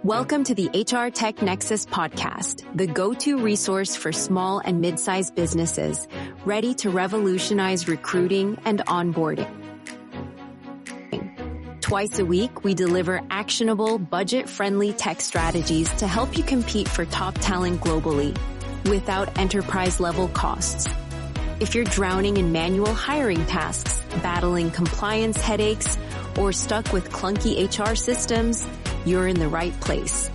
Welcome to the HRTechNexus Podcast, the go-to resource for small and mid-sized businesses ready to revolutionize recruiting and onboarding. Twice a week, we deliver actionable, budget-friendly tech strategies to help you compete for top talent globally without enterprise-level costs. If you're drowning in manual hiring tasks, battling compliance headaches, or stuck with clunky HR systems, you're in the right place.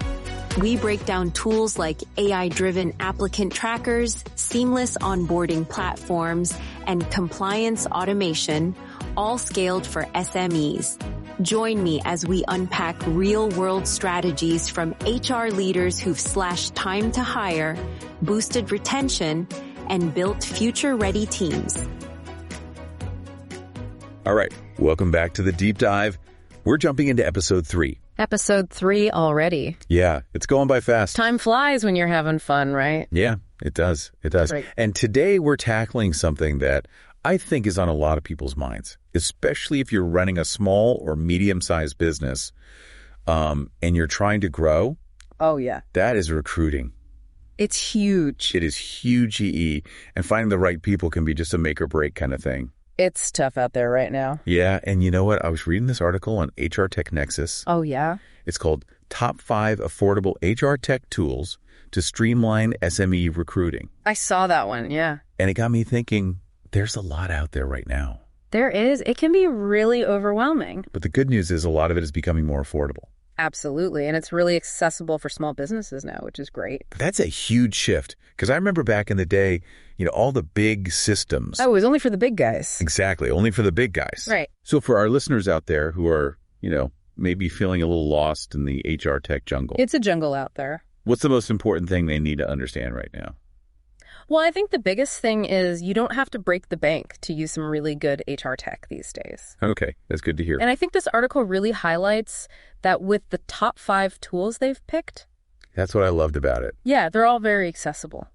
We break down tools like AI-driven applicant trackers, seamless onboarding platforms, and compliance automation, all scaled for SMEs. Join me as we unpack real-world strategies from HR leaders who've slashed time to hire, boosted retention, and built future-ready teams. All right, welcome back to the deep dive. We're jumping into episode 3. Episode 3 already. Yeah, it's going by fast. Time flies when you're having fun, right? Yeah, it does. It does. Right. And today we're tackling something that I think is on a lot of people's minds, especially if you're running a small or medium-sized business and you're trying to grow. Oh, yeah. That is recruiting. It's huge. It is huge EE, and finding the right people can be just a make or break kind of thing. It's tough out there right now. Yeah, and you know what? I was reading this article on HRTechNexus. Oh, yeah? It's called Top 5 Affordable HR Tech Tools to Streamline SME Recruiting. I saw that one, yeah. And it got me thinking, there's a lot out there right now. There is. It can be really overwhelming. But the good news is a lot of it is becoming more affordable. Absolutely. And it's really accessible for small businesses now, which is great. That's a huge shift. Because I remember back in the day, all the big systems. Oh, it was only for the big guys. Exactly. Only for the big guys. Right. So for our listeners out there who are, maybe feeling a little lost in the HR tech jungle. It's a jungle out there. What's the most important thing they need to understand right now? Well, I think the biggest thing is you don't have to break the bank to use some really good HR tech these days. Okay, that's good to hear. And I think this article really highlights that with the top 5 tools they've picked. That's what I loved about it. Yeah, they're all very accessible.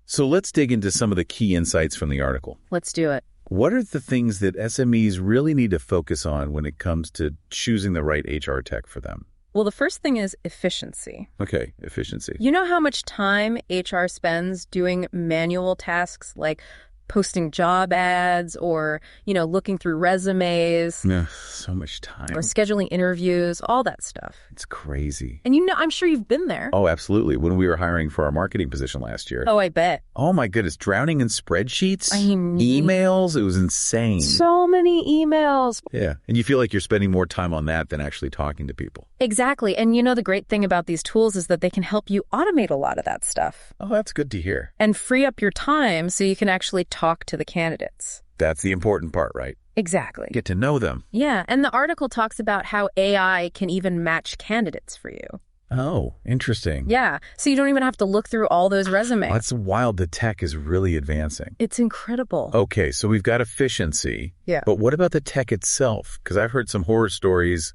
So let's dig into some of the key insights from the article. Let's do it. What are the things that SMEs really need to focus on when it comes to choosing the right HR tech for them? Well, the first thing is efficiency. Okay, efficiency. You know how much time HR spends doing manual tasks like posting job ads or, looking through resumes. Yeah, so much time. Or scheduling interviews, all that stuff. It's crazy. And I'm sure you've been there. Oh, absolutely. When we were hiring for our marketing position last year. Oh, I bet. Oh my goodness, drowning in spreadsheets, I mean, emails, it was insane. So many emails. Yeah, and you feel like you're spending more time on that than actually talking to people. Exactly. And the great thing about these tools is that they can help you automate a lot of that stuff. Oh, that's good to hear. And free up your time so you can actually talk to the candidates. That's the important part, right? Exactly. Get to know them. Yeah, and the article talks about how AI can even match candidates for you. Oh, interesting. Yeah, so you don't even have to look through all those resumes. That's wild. The tech is really advancing. It's incredible. Okay, so we've got efficiency. Yeah. But what about the tech itself? Because I've heard some horror stories,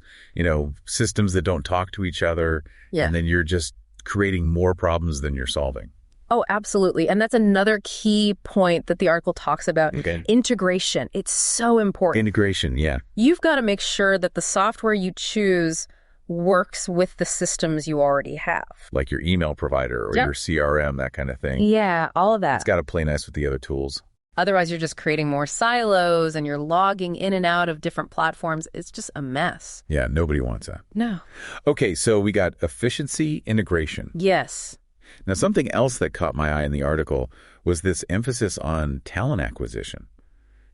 systems that don't talk to each other. Yeah. And then you're just creating more problems than you're solving. Oh, absolutely. And that's another key point that the article talks about. Okay. Integration. It's so important. Integration, yeah. You've got to make sure that the software you choose works with the systems you already have. Like your email provider or Yep. your CRM, that kind of thing. Yeah, all of that. It's got to play nice with the other tools. Otherwise, you're just creating more silos and you're logging in and out of different platforms. It's just a mess. Yeah, nobody wants that. No. Okay, so we got efficiency, integration. Yes. Now, something else that caught my eye in the article was this emphasis on talent acquisition.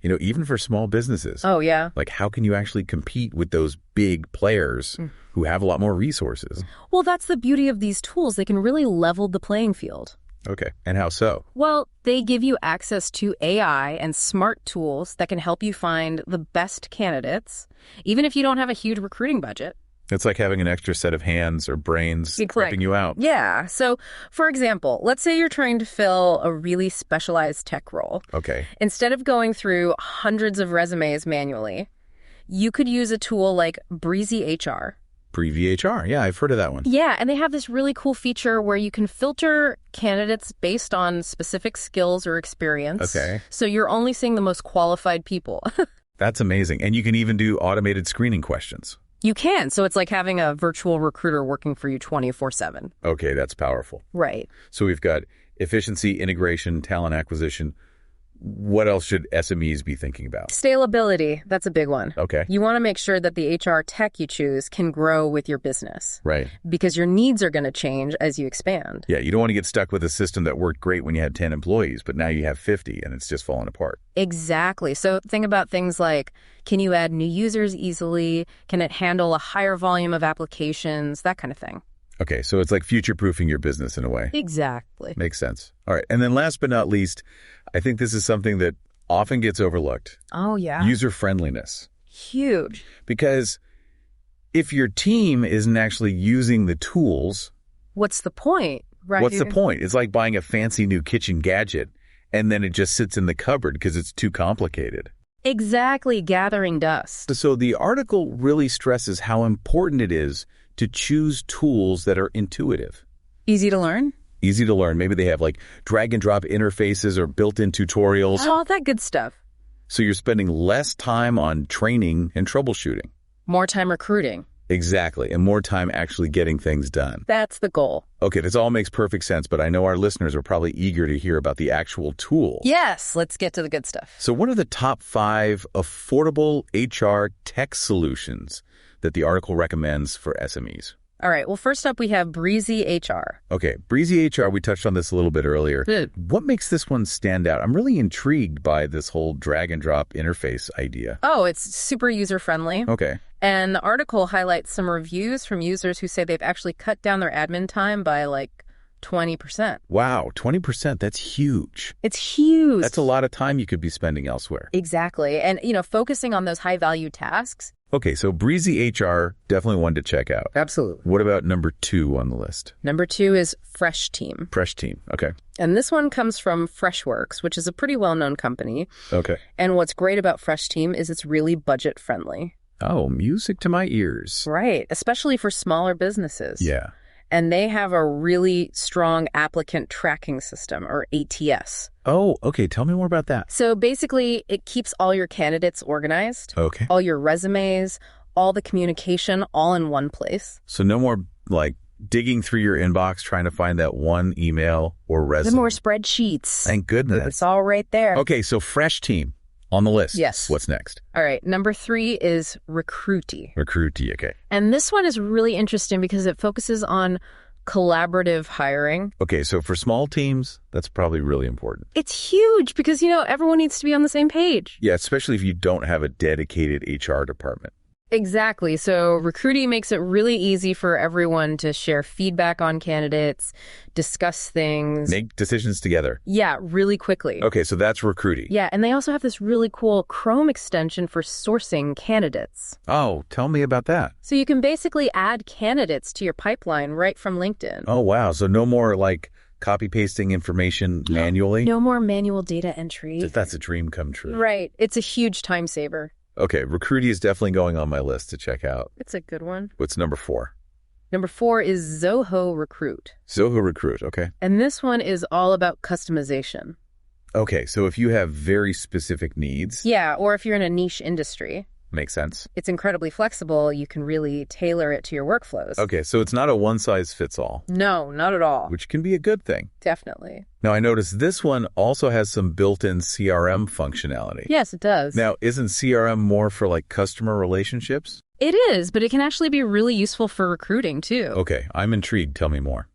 Even for small businesses. Oh, yeah. Like, how can you actually compete with those big players who have a lot more resources? Well, that's the beauty of these tools. They can really level the playing field. Okay, and how so? Well, they give you access to AI and smart tools that can help you find the best candidates, even if you don't have a huge recruiting budget. It's like having an extra set of hands or brains helping you out. Yeah. So, for example, let's say you're trying to fill a really specialized tech role. Okay. Instead of going through hundreds of resumes manually, you could use a tool like Breezy HR. Breezy HR. Yeah, I've heard of that one. Yeah, and they have this really cool feature where you can filter candidates based on specific skills or experience. Okay. So you're only seeing the most qualified people. That's amazing. And you can even do automated screening questions. You can. So it's like having a virtual recruiter working for you 24/7. Okay, that's powerful. Right. So we've got efficiency, integration, talent acquisition. What else should SMEs be thinking about? Scalability. That's a big one. Okay. You want to make sure that the HR tech you choose can grow with your business. Right. Because your needs are going to change as you expand. Yeah, you don't want to get stuck with a system that worked great when you had 10 employees, but now you have 50 and it's just falling apart. Exactly. So think about things like, can you add new users easily? Can it handle a higher volume of applications? That kind of thing. Okay, so it's like future-proofing your business in a way. Exactly. Makes sense. All right, and then last but not least, I think this is something that often gets overlooked. Oh, yeah. User-friendliness. Huge. Because if your team isn't actually using the tools, what's the point? Right. What's the point? It's like buying a fancy new kitchen gadget, and then it just sits in the cupboard because it's too complicated. Exactly, gathering dust. So the article really stresses how important it is to choose tools that are intuitive. Easy to learn? Easy to learn. Maybe they have like drag and drop interfaces or built-in tutorials. All that good stuff. So you're spending less time on training and troubleshooting. More time recruiting. Exactly. And more time actually getting things done. That's the goal. Okay, this all makes perfect sense, but I know our listeners are probably eager to hear about the actual tool. Yes, let's get to the good stuff. So what are the top 5 affordable HR tech solutions that the article recommends for SMEs? All right. Well, first up, we have Breezy HR. Okay. Breezy HR, we touched on this a little bit earlier. Good. What makes this one stand out? I'm really intrigued by this whole drag and drop interface idea. Oh, it's super user-friendly. Okay. And the article highlights some reviews from users who say they've actually cut down their admin time by like 20%. Wow, 20%. That's huge. It's huge. That's a lot of time you could be spending elsewhere. Exactly. And, focusing on those high-value tasks. Okay, so Breezy HR, definitely one to check out. Absolutely. What about number 2 on the list? Number 2 is Fresh Team. Fresh Team, okay. And this one comes from Freshworks, which is a pretty well-known company. Okay. And what's great about Fresh Team is it's really budget-friendly. Oh, music to my ears. Right, especially for smaller businesses. Yeah. And they have a really strong applicant tracking system, or ATS. Oh, okay. Tell me more about that. So basically, it keeps all your candidates organized. Okay. All your resumes, all the communication, all in one place. So no more, like, digging through your inbox trying to find that one email or resume. No more spreadsheets. Thank goodness. It's all right there. Okay, so Fresh Team on the list. Yes. What's next? All right. Number 3 is Recruity. Recruity, okay. And this one is really interesting because it focuses on collaborative hiring. Okay, so for small teams, that's probably really important. It's huge because, everyone needs to be on the same page. Yeah, especially if you don't have a dedicated HR department. Exactly. So Recruity makes it really easy for everyone to share feedback on candidates, discuss things. Make decisions together. Yeah, really quickly. Okay, so that's Recruity. Yeah, and they also have this really cool Chrome extension for sourcing candidates. Oh, tell me about that. So you can basically add candidates to your pipeline right from LinkedIn. Oh, wow. So no more like copy-pasting information manually? No more manual data entry. That's a dream come true. Right. It's a huge time saver. Okay, Recruity is definitely going on my list to check out. It's a good one. What's number 4? Number 4 is Zoho Recruit. Zoho Recruit, okay. And this one is all about customization. Okay, so if you have very specific needs. Yeah, or if you're in a niche industry. Makes sense. It's incredibly flexible. You can really tailor it to your workflows. Okay, so it's not a one-size-fits-all. No, not at all. Which can be a good thing. Definitely. Now, I noticed this one also has some built-in CRM functionality. Yes, it does. Now, isn't CRM more for like customer relationships? It is, but it can actually be really useful for recruiting too. Okay, I'm intrigued. Tell me more.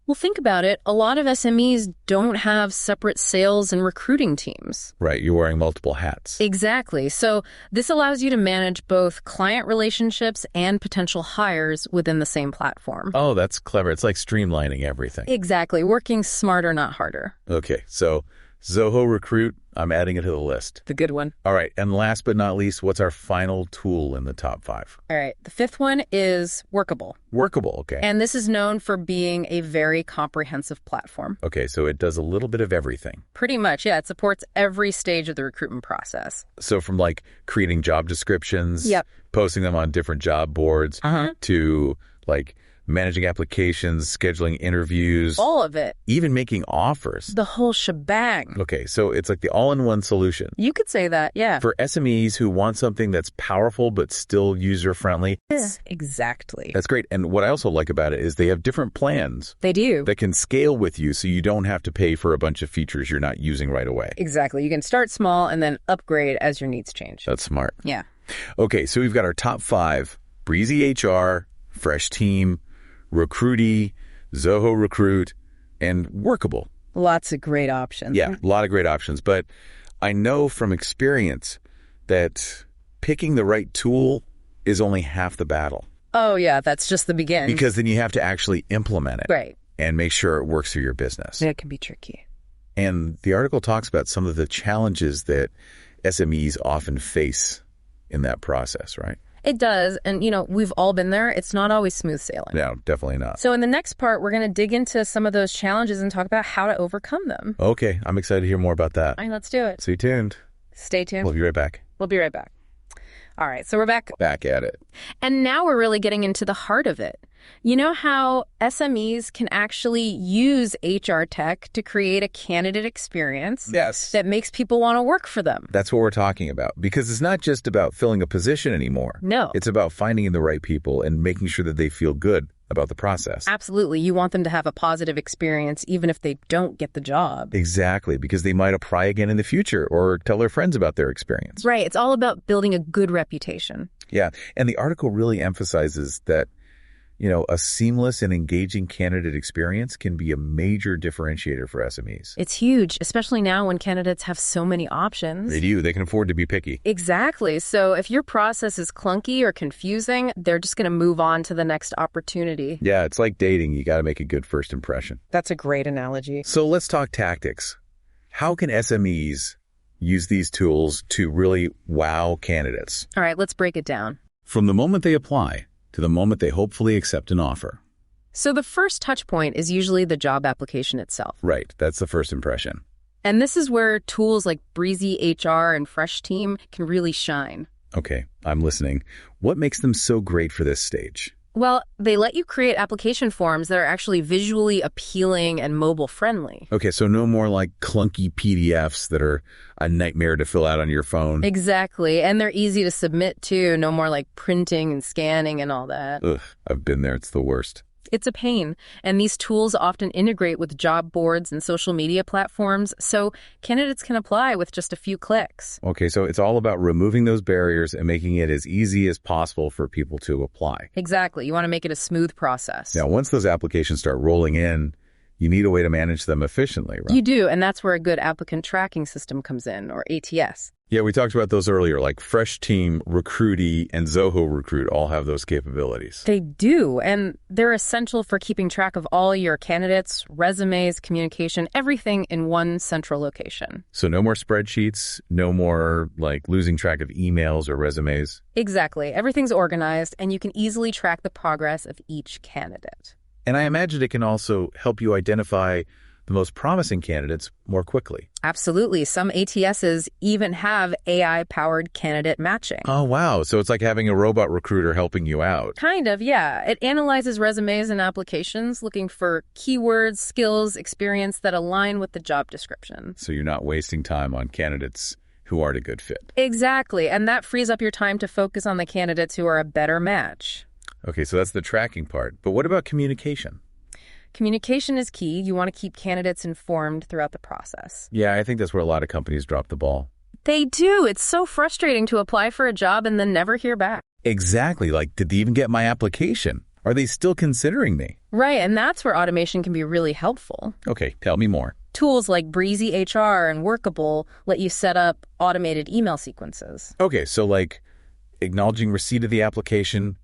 Well, think about it. A lot of SMEs don't have separate sales and recruiting teams. Right, you're wearing multiple hats. Exactly. So this allows you to manage both client relationships and potential hires within the same platform. Oh, that's clever. It's like streamlining everything. Exactly. Working smarter, not harder. Okay, so Zoho Recruit, I'm adding it to the list. The good one. All right, and last but not least, what's our final tool in the top 5? All right, the 5th one is Workable. Workable, okay. And this is known for being a very comprehensive platform. Okay, so it does a little bit of everything. Pretty much, yeah. It supports every stage of the recruitment process. So from like creating job descriptions, Yep. posting them on different job boards, to like managing applications, scheduling interviews. All of it. Even making offers. The whole shebang. Okay, so it's like the all-in-one solution. You could say that, yeah. For SMEs who want something that's powerful but still user-friendly. Yes, exactly. That's great. And what I also like about it is they have different plans. They do. That can scale with you so you don't have to pay for a bunch of features you're not using right away. Exactly. You can start small and then upgrade as your needs change. That's smart. Yeah. Okay, so we've got our top 5, Breezy HR, Fresh Team, Recruity, Zoho Recruit, and Workable. Lots of great options. Yeah, a lot of great options. But I know from experience that picking the right tool is only half the battle. Oh, yeah, that's just the beginning. Because then you have to actually implement it. Right. And make sure it works for your business. It can be tricky. And the article talks about some of the challenges that SMEs often face in that process, right? It does. And, we've all been there. It's not always smooth sailing. No, definitely not. So in the next part, we're going to dig into some of those challenges and talk about how to overcome them. Okay. I'm excited to hear more about that. All right, let's do it. Stay tuned. Stay tuned. We'll be right back. We'll be right back. All right, so we're back. Back at it. And now we're really getting into the heart of it. You know how SMEs can actually use HR tech to create a candidate experience that makes people want to work for them. That's what we're talking about. Because it's not just about filling a position anymore. No. It's about finding the right people and making sure that they feel good about the process. Absolutely. You want them to have a positive experience even if they don't get the job. Exactly, because they might apply again in the future or tell their friends about their experience. Right. It's all about building a good reputation. Yeah. And the article really emphasizes that a seamless and engaging candidate experience can be a major differentiator for SMEs. It's huge, especially now when candidates have so many options. They do. They can afford to be picky. Exactly. So if your process is clunky or confusing, they're just going to move on to the next opportunity. Yeah, it's like dating. You got to make a good first impression. That's a great analogy. So let's talk tactics. How can SMEs use these tools to really wow candidates? All right, let's break it down. From the moment they apply to the moment they hopefully accept an offer. So the first touch point is usually the job application itself. Right. That's the first impression. And this is where tools like Breezy HR and Fresh Team can really shine. Okay, I'm listening. What makes them so great for this stage? Well, they let you create application forms that are actually visually appealing and mobile friendly. Okay, so no more like clunky PDFs that are a nightmare to fill out on your phone. Exactly. And they're easy to submit too. No more like printing and scanning and all that. Ugh, I've been there. It's the worst. It's a pain, and these tools often integrate with job boards and social media platforms, so candidates can apply with just a few clicks. Okay, so it's all about removing those barriers and making it as easy as possible for people to apply. Exactly. You want to make it a smooth process. Now, once those applications start rolling in, you need a way to manage them efficiently, right? You do, and that's where a good applicant tracking system comes in, or ATS. Yeah, we talked about those earlier, like Fresh Team, Recruity, and Zoho Recruit all have those capabilities. They do, and they're essential for keeping track of all your candidates, resumes, communication, everything in one central location. So no more spreadsheets, no more like losing track of emails or resumes. Exactly. Everything's organized, and you can easily track the progress of each candidate. And I imagine it can also help you identify the most promising candidates more quickly. Absolutely. Some ATSs even have AI-powered candidate matching. Oh, wow. So it's like having a robot recruiter helping you out. Kind of, yeah. It analyzes resumes and applications, looking for keywords, skills, experience that align with the job description. So you're not wasting time on candidates who aren't a good fit. Exactly. And that frees up your time to focus on the candidates who are a better match. Okay, so that's the tracking part. But what about communication? Communication is key. You want to keep candidates informed throughout the process. Yeah, I think that's where a lot of companies drop the ball. They do. It's so frustrating to apply for a job and then never hear back. Exactly. Like, did they even get my application? Are they still considering me? Right, and that's where automation can be really helpful. Okay, tell me more. Tools like Breezy HR and Workable let you set up automated email sequences. Okay, so like acknowledging receipt of the application,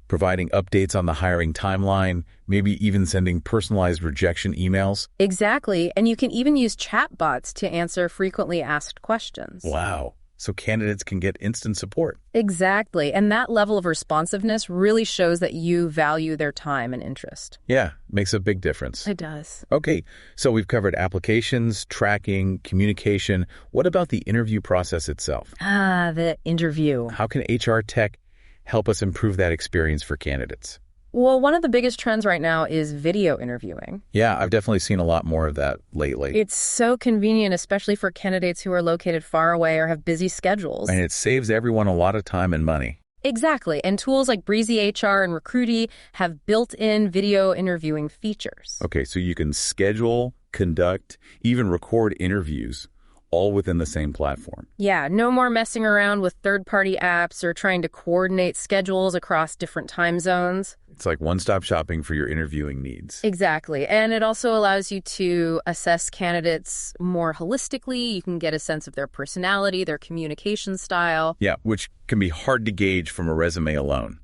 providing updates on the hiring timeline, maybe even sending personalized rejection emails. Exactly. And you can even use chatbots to answer frequently asked questions. Wow. So candidates can get instant support. Exactly. And that level of responsiveness really shows that you value their time and interest. Yeah, makes a big difference. It does. Okay, so we've covered applications, tracking, communication. What about the interview process itself? The interview. How can HR tech help us improve that experience for candidates? Well, one of the biggest trends right now is video interviewing. Yeah, I've definitely seen a lot more of that lately. It's so convenient, especially for candidates who are located far away or have busy schedules. And it saves everyone a lot of time and money. Exactly. And tools like Breezy HR and Recruity have built-in video interviewing features. Okay, so you can schedule, conduct, even record interviews all within the same platform. Yeah, no more messing around with third-party apps or trying to coordinate schedules across different time zones. It's like one-stop shopping for your interviewing needs. Exactly. And it also allows you to assess candidates more holistically. You can get a sense of their personality, their communication style. Yeah, which can be hard to gauge from a resume alone.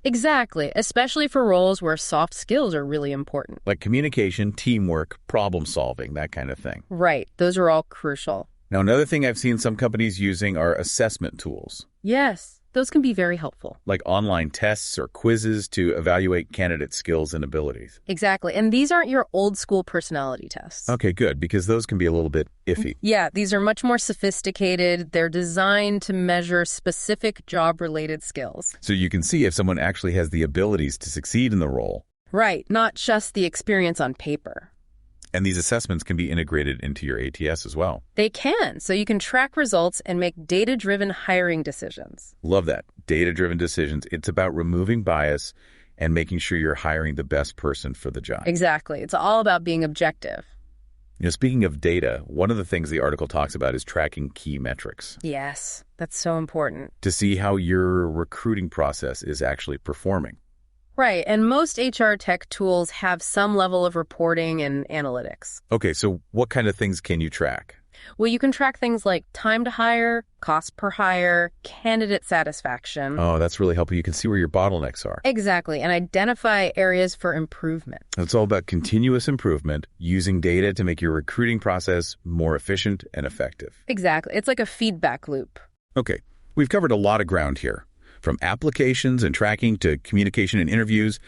Exactly, especially for roles where soft skills are really important. Like communication, teamwork, problem solving, that kind of thing. Right. Those are all crucial. Now, another thing I've seen some companies using are assessment tools. Yes, those can be very helpful. Like online tests or quizzes to evaluate candidate skills and abilities. Exactly. And these aren't your old school personality tests. Okay, good, because those can be a little bit iffy. Yeah, these are much more sophisticated. They're designed to measure specific job-related skills. So you can see if someone actually has the abilities to succeed in the role. Right, not just the experience on paper. And these assessments can be integrated into your ATS as well. They can, so you can track results and make data-driven hiring decisions. Love that. Data-driven decisions. It's about removing bias and making sure you're hiring the best person for the job. Exactly. It's all about being objective. You know, speaking of data, one of the things the article talks about is tracking key metrics. Yes, that's so important. To see how your recruiting process is actually performing. Right, and most HR tech tools have some level of reporting and analytics. Okay, so what kind of things can you track? Well, you can track things like time to hire, cost per hire, candidate satisfaction. Oh, that's really helpful. You can see where your bottlenecks are. Exactly, and identify areas for improvement. It's all about continuous improvement, using data to make your recruiting process more efficient and effective. Exactly. It's like a feedback loop. Okay, we've covered a lot of ground here. From applications and tracking to communication and interviews,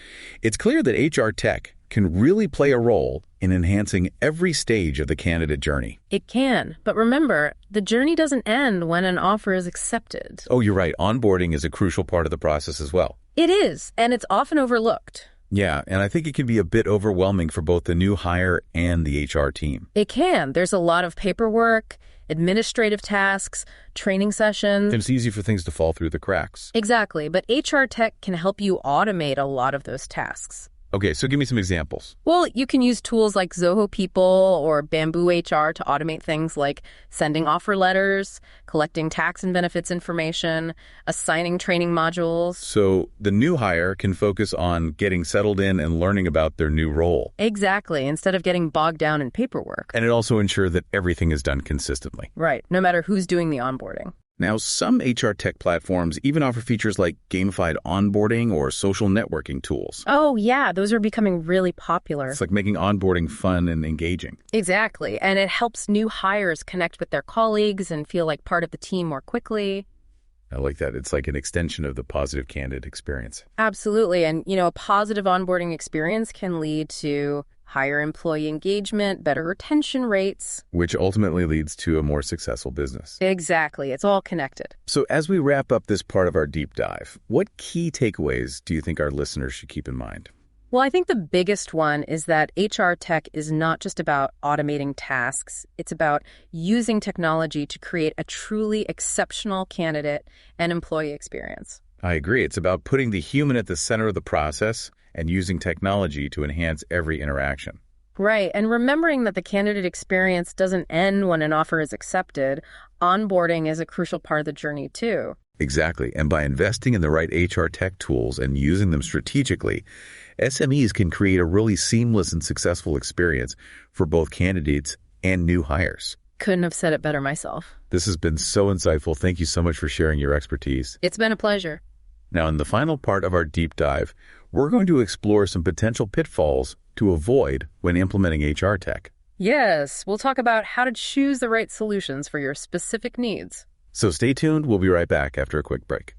it's clear that HR tech can really play a role in enhancing every stage of the candidate journey. It can, but remember, the journey doesn't end when an offer is accepted. Oh, you're right. Onboarding is a crucial part of the process as well. It is, and it's often overlooked. Yeah, and I think it can be a bit overwhelming for both the new hire and the HR team. It can. There's a lot of paperwork, administrative tasks, training sessions. And it's easy for things to fall through the cracks. Exactly, but HR tech can help you automate a lot of those tasks. Okay, so give me some examples. Well, you can use tools like Zoho People or Bamboo HR to automate things like sending offer letters, collecting tax and benefits information, assigning training modules. So the new hire can focus on getting settled in and learning about their new role. Exactly, instead of getting bogged down in paperwork. And it also ensures that everything is done consistently. Right, no matter who's doing the onboarding. Now, some HR tech platforms even offer features like gamified onboarding or social networking tools. Oh, yeah, those are becoming really popular. It's like making onboarding fun and engaging. Exactly, and it helps new hires connect with their colleagues and feel like part of the team more quickly. I like that. It's like an extension of the positive candidate experience. Absolutely, and a positive onboarding experience can lead to higher employee engagement, better retention rates. Which ultimately leads to a more successful business. Exactly. It's all connected. So as we wrap up this part of our deep dive, what key takeaways do you think our listeners should keep in mind? Well, I think the biggest one is that HR tech is not just about automating tasks. It's about using technology to create a truly exceptional candidate and employee experience. I agree. It's about putting the human at the center of the process and using technology to enhance every interaction. Right, and remembering that the candidate experience doesn't end when an offer is accepted, onboarding is a crucial part of the journey too. Exactly, and by investing in the right HR tech tools and using them strategically, SMEs can create a really seamless and successful experience for both candidates and new hires. Couldn't have said it better myself. This has been so insightful. Thank you so much for sharing your expertise. It's been a pleasure. Now, in the final part of our deep dive, we're going to explore some potential pitfalls to avoid when implementing HR tech. Yes, we'll talk about how to choose the right solutions for your specific needs. So stay tuned. We'll be right back after a quick break.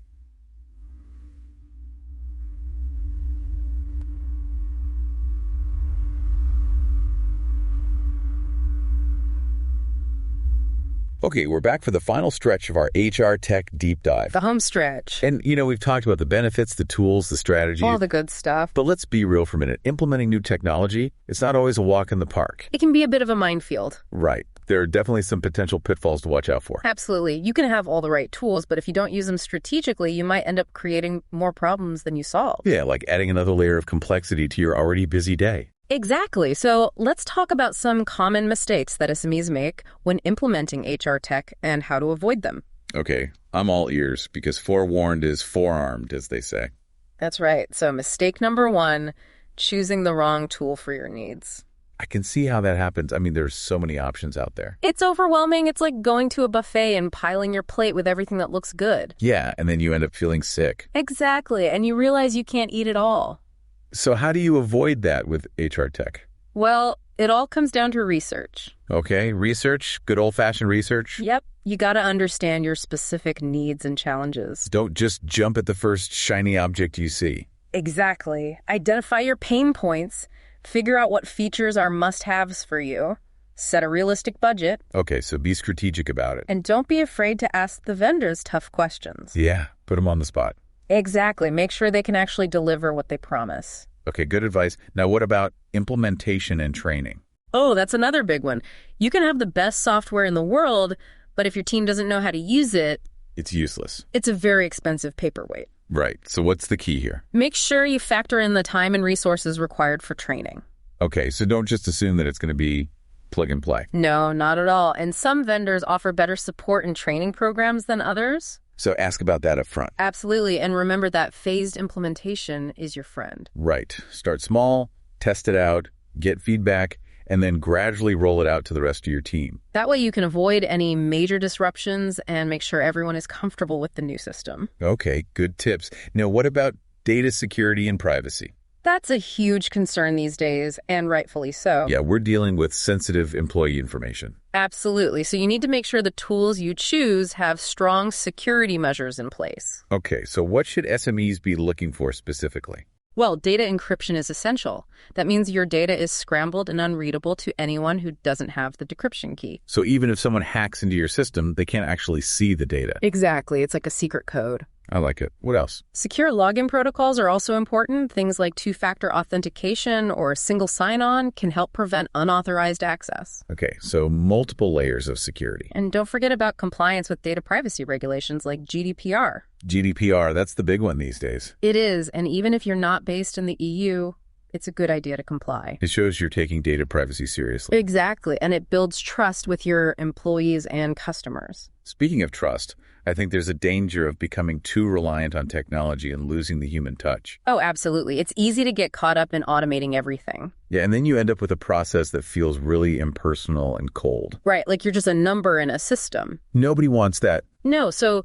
Okay, we're back for the final stretch of our HR Tech Deep Dive. The home stretch. And, we've talked about the benefits, the tools, the strategies. All the good stuff. But let's be real for a minute. Implementing new technology, it's not always a walk in the park. It can be a bit of a minefield. Right. There are definitely some potential pitfalls to watch out for. Absolutely. You can have all the right tools, but if you don't use them strategically, you might end up creating more problems than you solve. Yeah, like adding another layer of complexity to your already busy day. Exactly. So let's talk about some common mistakes that SMEs make when implementing HR tech and how to avoid them. Okay, I'm all ears because forewarned is forearmed, as they say. That's right. So mistake number 1, choosing the wrong tool for your needs. I can see how that happens. I mean, there's so many options out there. It's overwhelming. It's like going to a buffet and piling your plate with everything that looks good. Yeah, and then you end up feeling sick. Exactly. And you realize you can't eat it all. So how do you avoid that with HR tech? Well, it all comes down to research. Okay, research, good old-fashioned research. Yep. You got to understand your specific needs and challenges. Don't just jump at the first shiny object you see. Exactly. Identify your pain points. Figure out what features are must-haves for you. Set a realistic budget. Okay, so be strategic about it. And don't be afraid to ask the vendors tough questions. Yeah, put them on the spot. Exactly. Make sure they can actually deliver what they promise. Okay, good advice. Now, what about implementation and training? Oh, that's another big one. You can have the best software in the world, but if your team doesn't know how to use it, it's useless. It's a very expensive paperweight. Right. So what's the key here? Make sure you factor in the time and resources required for training. Okay, so don't just assume that it's going to be plug and play. No, not at all. And some vendors offer better support and training programs than others. So ask about that up front. Absolutely. And remember that phased implementation is your friend. Right. Start small, test it out, get feedback, and then gradually roll it out to the rest of your team. That way you can avoid any major disruptions and make sure everyone is comfortable with the new system. Okay, good tips. Now, what about data security and privacy? That's a huge concern these days, and rightfully so. Yeah, we're dealing with sensitive employee information. Absolutely. So you need to make sure the tools you choose have strong security measures in place. Okay, so what should SMEs be looking for specifically? Well, data encryption is essential. That means your data is scrambled and unreadable to anyone who doesn't have the decryption key. So even if someone hacks into your system, they can't actually see the data. Exactly. It's like a secret code. I like it. What else? Secure login protocols are also important. Things like two-factor authentication or single sign-on can help prevent unauthorized access. Okay, so multiple layers of security. And don't forget about compliance with data privacy regulations like GDPR. GDPR, that's the big one these days. It is, and even if you're not based in the EU, it's a good idea to comply. It shows you're taking data privacy seriously. Exactly, and it builds trust with your employees and customers. Speaking of trust, I think there's a danger of becoming too reliant on technology and losing the human touch. Oh, absolutely. It's easy to get caught up in automating everything. Yeah, and then you end up with a process that feels really impersonal and cold. Right, like you're just a number in a system. Nobody wants that. No, so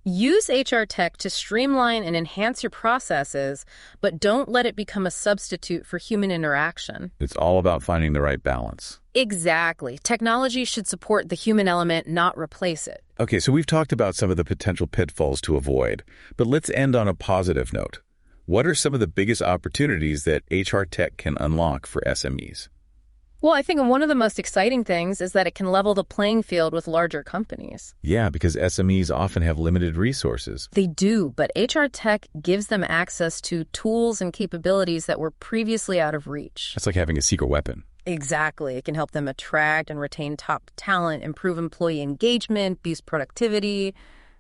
use HR tech to streamline and enhance your processes, but don't let it become a substitute for human interaction. It's all about finding the right balance. Exactly. Technology should support the human element, not replace it. Okay, so we've talked about some of the potential pitfalls to avoid, but let's end on a positive note. What are some of the biggest opportunities that HR tech can unlock for SMEs? Well, I think one of the most exciting things is that it can level the playing field with larger companies. Yeah, because SMEs often have limited resources. They do, but HR tech gives them access to tools and capabilities that were previously out of reach. That's like having a secret weapon. Exactly. It can help them attract and retain top talent, improve employee engagement, boost productivity.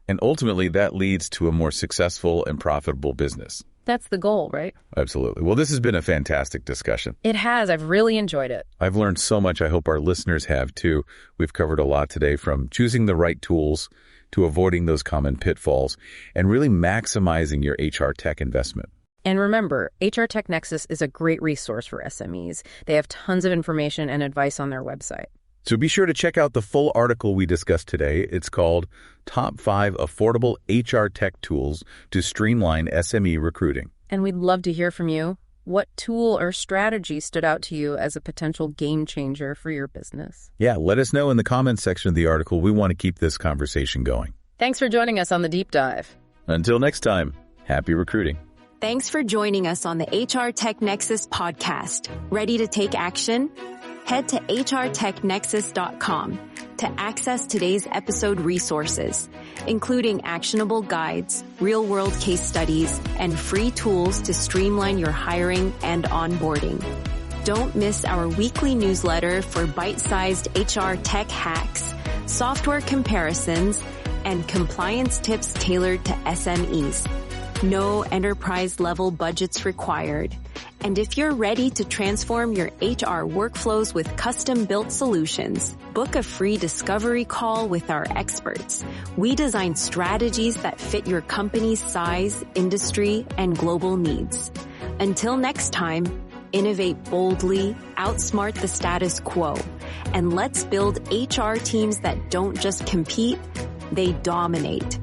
And ultimately, that leads to a more successful and profitable business. That's the goal, right? Absolutely. Well, this has been a fantastic discussion. It has. I've really enjoyed it. I've learned so much. I hope our listeners have, too. We've covered a lot today, from choosing the right tools to avoiding those common pitfalls and really maximizing your HR tech investment. And remember, HRTechNexus is a great resource for SMEs. They have tons of information and advice on their website. So be sure to check out the full article we discussed today. It's called Top 5 Affordable HR Tech Tools to Streamline SME Recruiting. And we'd love to hear from you. What tool or strategy stood out to you as a potential game changer for your business? Yeah, let us know in the comments section of the article. We want to keep this conversation going. Thanks for joining us on the Deep Dive. Until next time, happy recruiting. Thanks for joining us on the HRTechNexus Podcast. Ready to take action? Head to HRTechNexus.com to access today's episode resources, including actionable guides, real-world case studies, and free tools to streamline your hiring and onboarding. Don't miss our weekly newsletter for bite-sized HR tech hacks, software comparisons, and compliance tips tailored to SMEs. No enterprise-level budgets required. And if you're ready to transform your HR workflows with custom-built solutions, book a free discovery call with our experts. We design strategies that fit your company's size, industry, and global needs. Until next time, innovate boldly, outsmart the status quo, and let's build HR teams that don't just compete, they dominate.